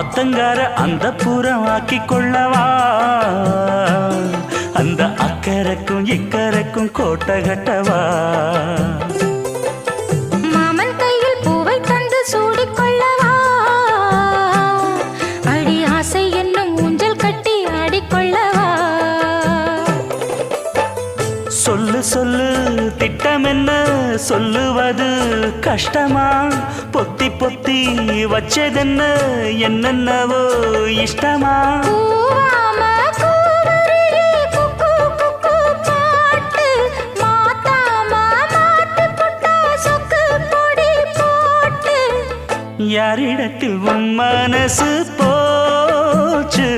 ஆத்தங்கார அந்த புறம் ஆக்கி கொள்ளவா அந்த அக்கறைக்கும் இக்கரைக்கும் கோட்டை கட்டவா மாமன் கையில் பூவை தந்து சூடிக்கொள்ளவா அடி ஆசை என்னும் ஊஞ்சல் கட்டி ஆடிக்கொள்ளவா சொல்லு சொல்லு திட்டம் என்ன சொல்லுவது கஷ்டமா பொத்தி பொத்தி வச்சதென்ன என்னென்னவோ இஷ்டமா யாரிடத்தில் உன் மனசு போச்சு